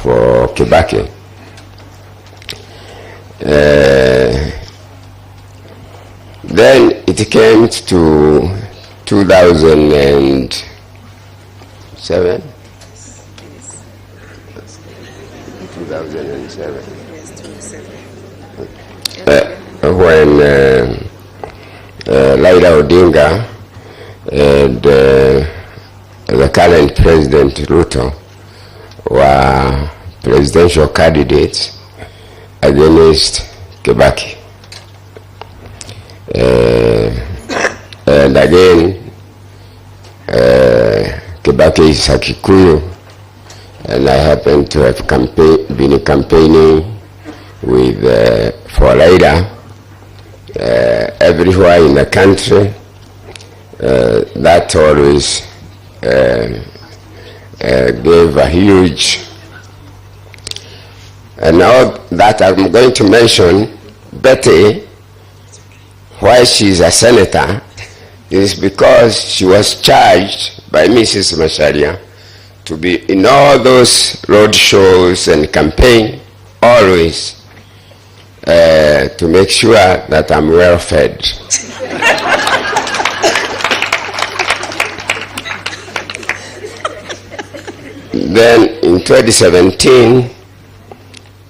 for Kibaki. Then it came to 2007. 2007. When Raila Odinga and the current President Ruto were presidential candidates against Kibaki. And again, Kibaki is a Kikuyu, and I happen to have been campaigning with for Raila everywhere in the country. That always gave a huge, and now that I'm going to mention Betty, why she's a senator, is because she was charged by Mrs. Macharia to be in all those road shows and campaign, always to make sure that I'm well fed. Then in 2017,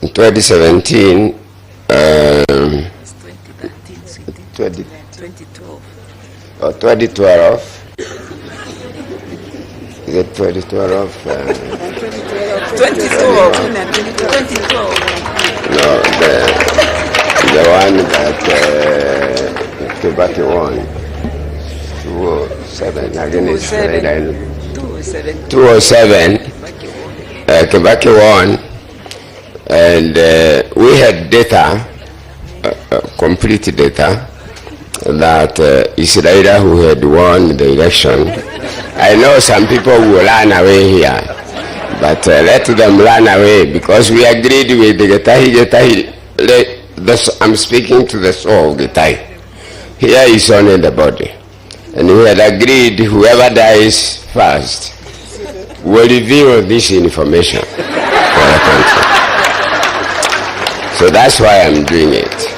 2012. Or 2012. Is it 2012? 2012. No, the one that Kibaki won. 207 against Raila. 207. Kibaki won, and we had data, complete data, that it's Raila who had won the election. I know some people will run away here, but let them run away, because we agreed with the Getahi. I'm speaking to the soul of Getahi. Here is only the body. And we had agreed whoever dies first will reveal this information for the country. So that's why I'm doing it.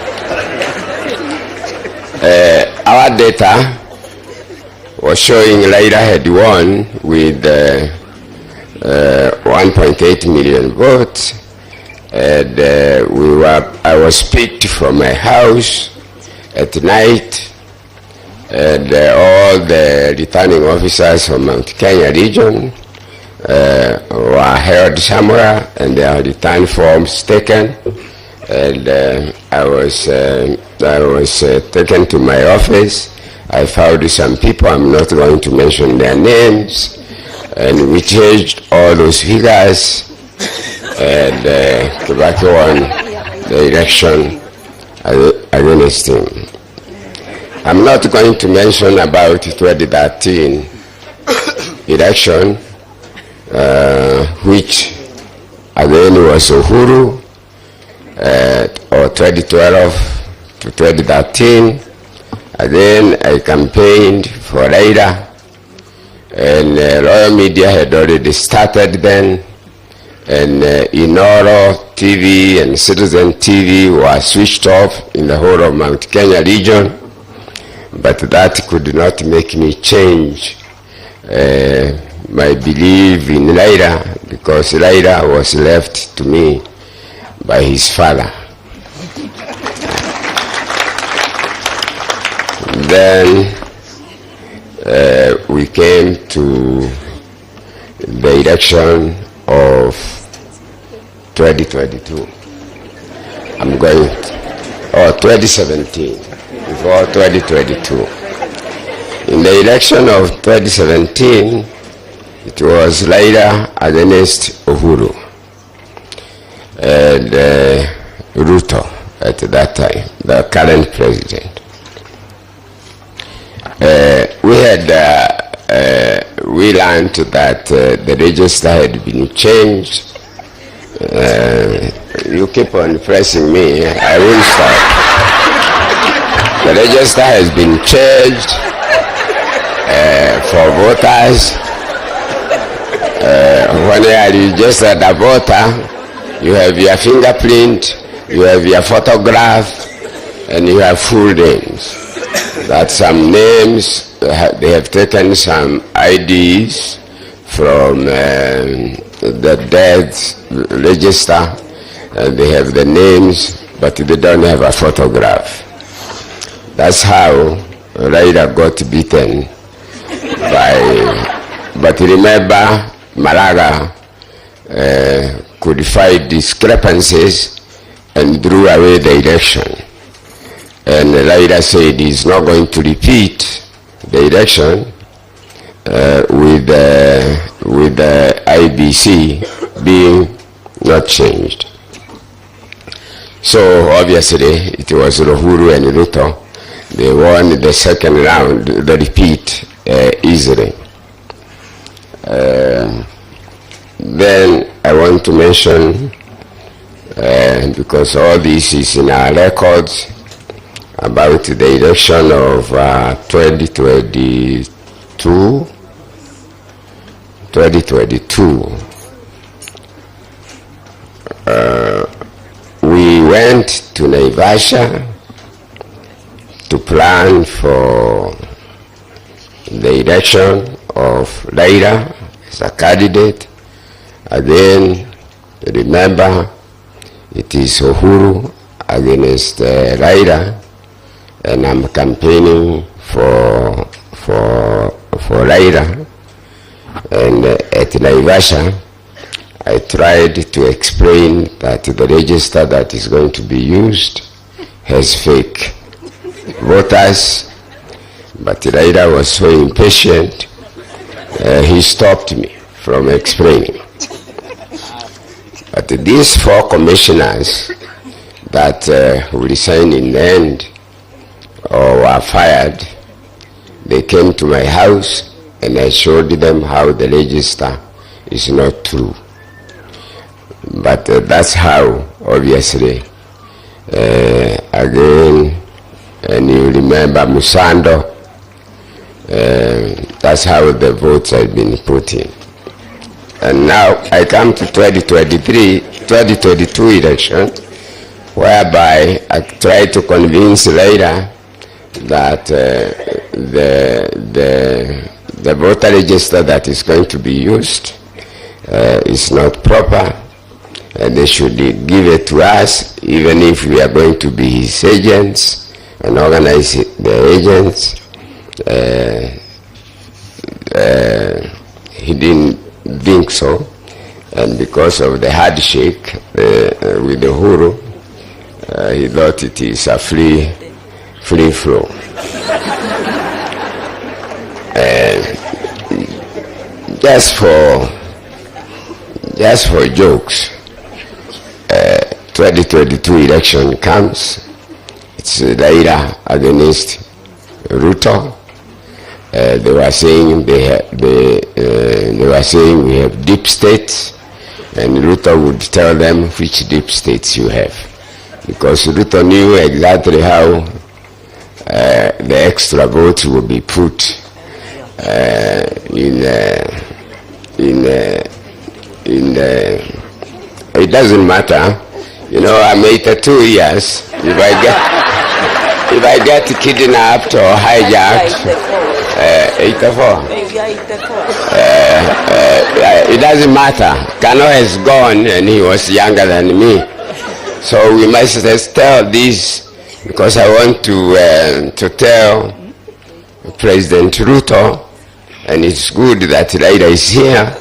Our data was showing Raila had won with 1.8 million votes, and I was picked from my house at night, and all the returning officers from Mount Kenya region were held somewhere, and their return forms taken, and I was taken to my office. I found some people, I'm not going to mention their names, and we changed all those figures, and Kibaki won the election against him. I'm not going to mention about 2013 election, which again was Uhuru, or 2012 to 2013. Again, I campaigned for Raila, and Royal Media had already started then, and Inoro TV and Citizen TV were switched off in the whole of Mount Kenya region, but that could not make me change my belief in Raila, because Raila was left to me by his father. Then we came to the election of 2022. 2017, before 2022. In the election of 2017, it was Raila against Uhuru and Ruto at that time, the current president. We learned that the register had been changed. You keep on pressing me, I won't stop. The register has been changed for voters, when you are registered a voter, you have your fingerprint, you have your photograph, and you have full names. That some names, they have taken some IDs from the death register, and they have the names, but they don't have a photograph. That's how Raila got beaten by, but remember, Malaga codified discrepancies and drew away the election. And Raila said he's not going to repeat the election with the IBC being not changed. So obviously it was Uhuru and Ruto. They won the second round, the repeat, easily. Then I want to mention, because all this is in our records, about the election of 2022. We went to Naivasha to plan for the election of Raila as a candidate. Again, remember, it is Uhuru against Raila, and I'm campaigning for Raila. And at Naivasha, I tried to explain that the register that is going to be used has fake voters, but Raila was so impatient, he stopped me from explaining. But these 4 commissioners that resigned in the end or were fired, they came to my house and I showed them how the register is not true. But that's how, obviously, again, and you remember Musando, that's how the votes have been put in. And now I come to 2022 election, whereby I try to convince Raila that the voter register that is going to be used is not proper, and they should give it to us, even if we are going to be his agents and organize the agents. He didn't think so, and because of the handshake with the Uhuru, he thought it is a free flow. Just for jokes, 2022 election comes. It's Raila against Ruto. They were saying we have deep states, and Ruto would tell them which deep states you have, because Ruto knew exactly how the extra votes will be put it doesn't matter. You know, I'm 82 years. If I get kidnapped or hijacked, 84. It doesn't matter. Kano has gone and he was younger than me. So we must just tell this, because I want to tell President Ruto, and it's good that Raila is here,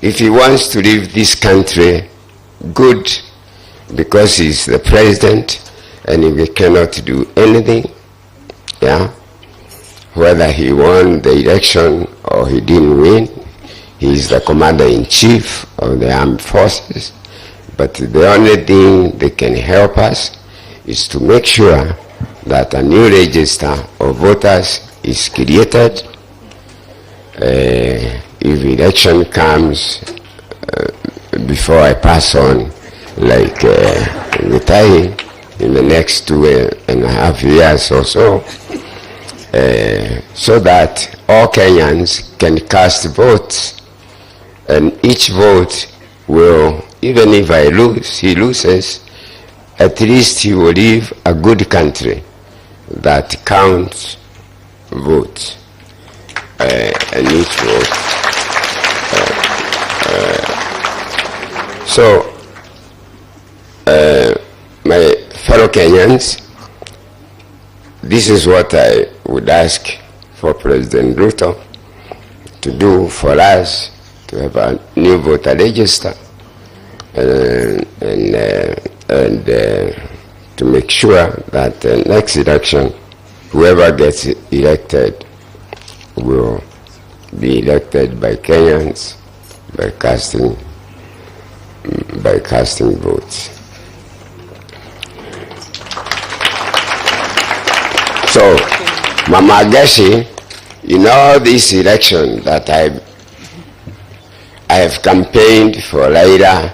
if he wants to leave this country, good, because he's the president and he cannot do anything, yeah? Whether he won the election or he didn't win, he is the commander-in-chief of the armed forces. But the only thing that can help us is to make sure that a new register of voters is created. If election comes before I pass on, like retiring in the next 2.5 years or so, so that all Kenyans can cast votes And each vote will, even if I lose, he loses, at least he will leave a good country that counts votes. And each vote. So, my fellow Kenyans, this is what I would ask for President Ruto to do for us, to have a new voter register and to make sure that the next election, whoever gets elected will be elected by Kenyans by casting votes. So, Mama Gashi, in all this election that I have campaigned for Raila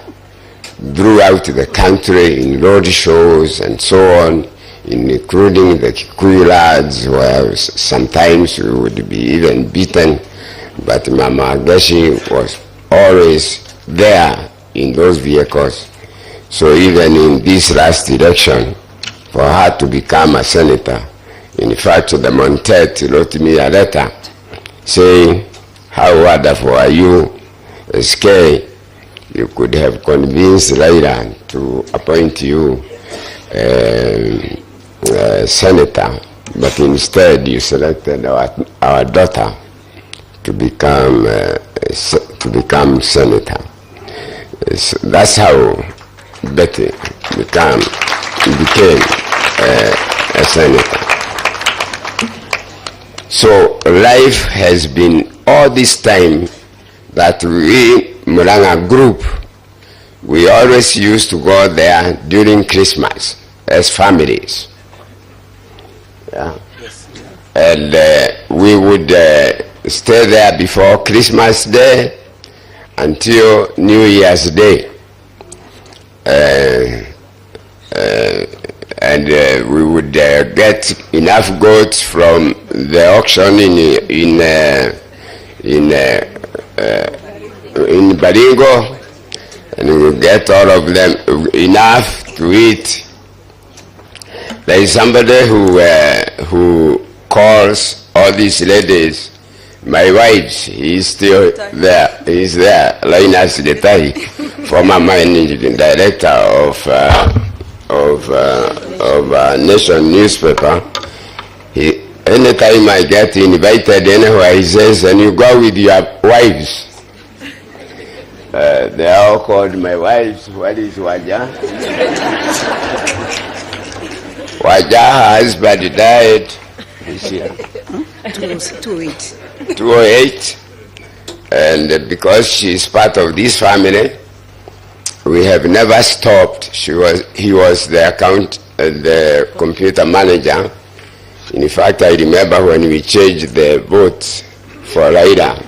throughout the country in road shows and so on, including the Kikuyu lads, where sometimes we would be even beaten, but Mama Gashi was always there in those vehicles. So even in this last election, for her to become a senator, in fact, the Montet wrote me a letter saying, how wonderful are you, SK, you could have convinced Raila to appoint you senator, but instead you selected our daughter to become senator. So that's how Betty became a senator. So life has been all this time that we, Murang'a group, we always used to go there during Christmas as families. Yeah. And we would stay there before Christmas Day until New Year's Day. And we would get enough goats from the auction in Baringo, and we would get all of them enough to eat. There is somebody who calls all these ladies my wives. He's still there. He's there. Linus Detai, former managing director of Nation newspaper. Anytime I get invited anywhere, he says, and you go with your wives. They are all called my wives. What is Waja? Waja, her husband died this year. 208. And because she is part of this family, we have never stopped. He was the computer manager. In fact, I remember when we changed the votes for Raila.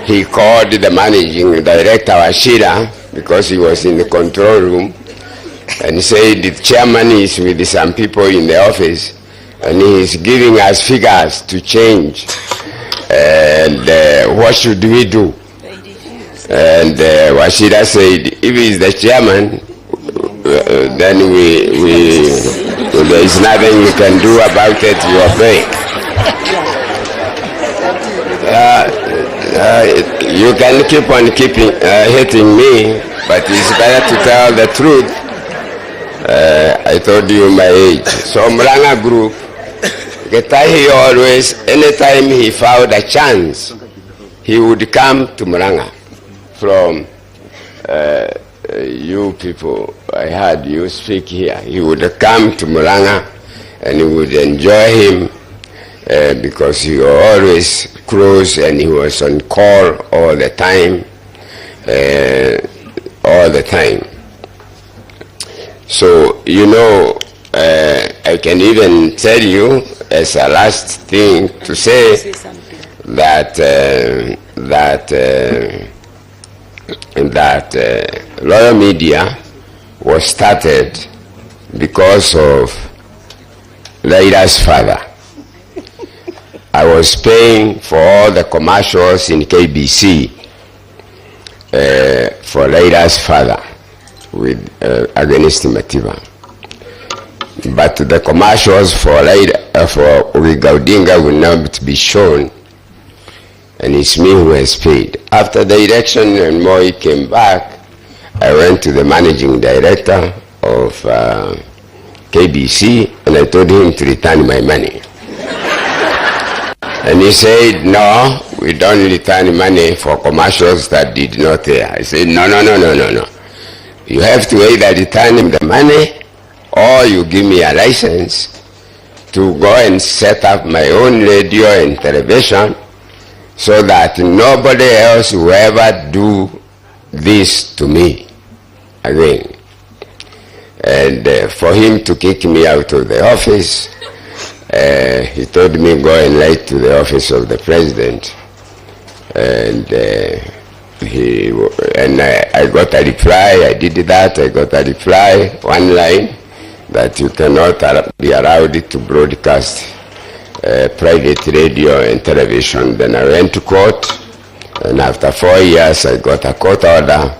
He called the managing director, Ashira, because he was in the control room, and said the chairman is with some people in the office, and he is giving us figures to change. And what should we do? And Washira said, if he's the chairman, then there is nothing we can do about it, you obey. You can keep on hitting me, but it's better to tell the truth. I told you my age. So Murang'a group, Getahi always, anytime he found a chance, he would come to Murang'a. From you people, I heard you speak here. He would come to Murang'a and he would enjoy him because he was always close and he was on call all the time. So, you know, I can even tell you as a last thing to say that Royal Media was started because of Raila's father. I was paying for all the commercials in KBC for Raila's father with against Matiba. But the commercials for Raila Odinga will not be shown, and it's me who has paid. After the election and Moi came back, I went to the managing director of KBC and I told him to return my money. And he said, no, we don't return money for commercials that did not air. I said, no. You have to either return him the money or you give me a license to go and set up my own radio and television so that nobody else will ever do this to me again. And for him to kick me out of the office, he told me go and write to the office of the president. And I got a reply. I did that. I got a reply, one line, that you cannot be allowed to broadcast private radio and television. Then I went to court, and after 4 years I got a court order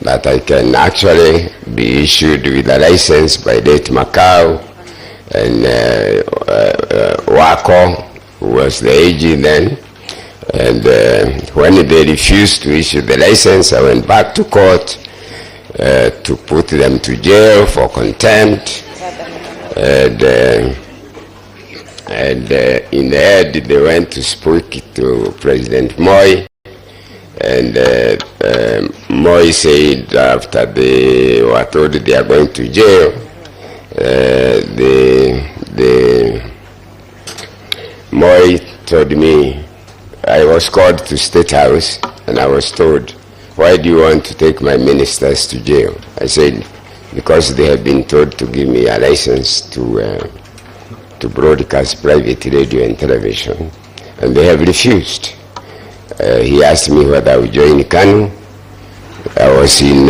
that I can actually be issued with a license by late Macau and Wako, who was the AG then. And when they refused to issue the license, I went back to court to put them to jail for contempt. And in the end, they went to speak to President Moi. And Moi said after they were told they are going to jail, Moi told me, I was called to State House and I was told, why do you want to take my ministers to jail? I said, because they have been told to give me a license to broadcast private radio and television, and they have refused. He asked me whether I would join KANU. I was in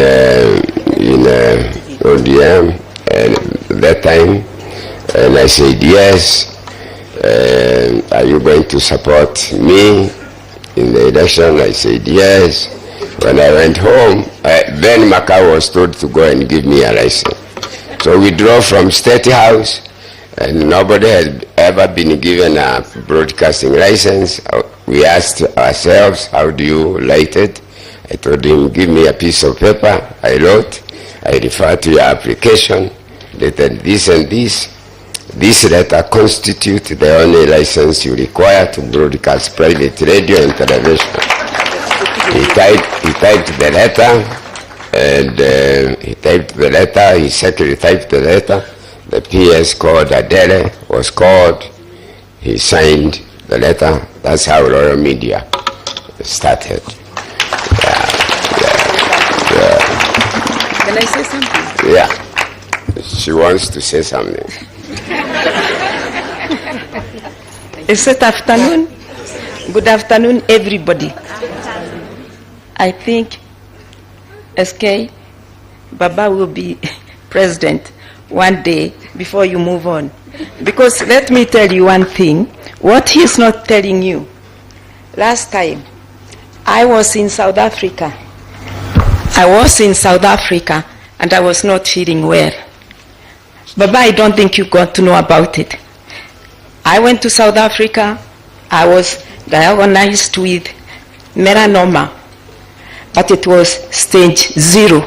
ODM at that time, and I said yes. Are you going to support me in the election? I said yes. When I went home, then Macau was told to go and give me a license. So we drove from State House, and nobody has ever been given a broadcasting license. We asked ourselves, how do you write it? I told him, give me a piece of paper. I wrote, I refer to your application, dated this and this. This letter constitutes the only license you require to broadcast private radio and television. He typed the letter, and his secretary typed the letter. The PS called Adele, was called. He signed the letter. That's how Royal Media started. Can I say something? Yeah. She wants to say something. Good afternoon. Good afternoon, everybody. I think SK Baba will be president one day before you move on. Because let me tell you one thing, what he's not telling you. Last time, I was in South Africa. And I was not feeling well. Baba, I don't think you got to know about it. I went to South Africa. I was diagnosed with melanoma, but it was stage 0.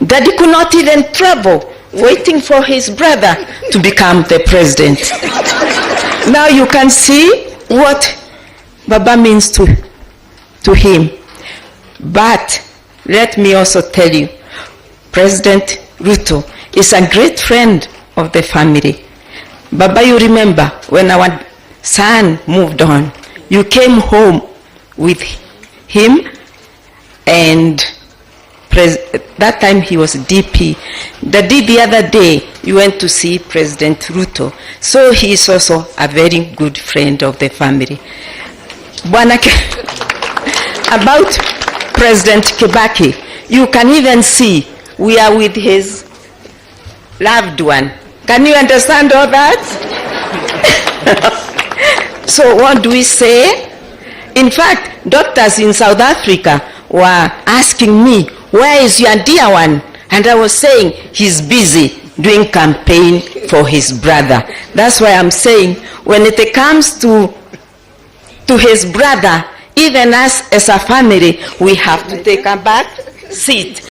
Daddy could not even travel, waiting for his brother to become the president. Now you can see what Baba means to him. But let me also tell you, President Ruto is a great friend of the family. Baba, you remember when our son moved on, you came home with him, and that time he was DP. The other day, you went to see President Ruto. So he is also a very good friend of the family. About President Kibaki, you can even see we are with his loved one. Can you understand all that? So what do we say? In fact, doctors in South Africa were asking me, where is your dear one? And I was saying, he's busy doing campaign for his brother. That's why I'm saying, when it comes to his brother, even us as a family, we have to take a back seat.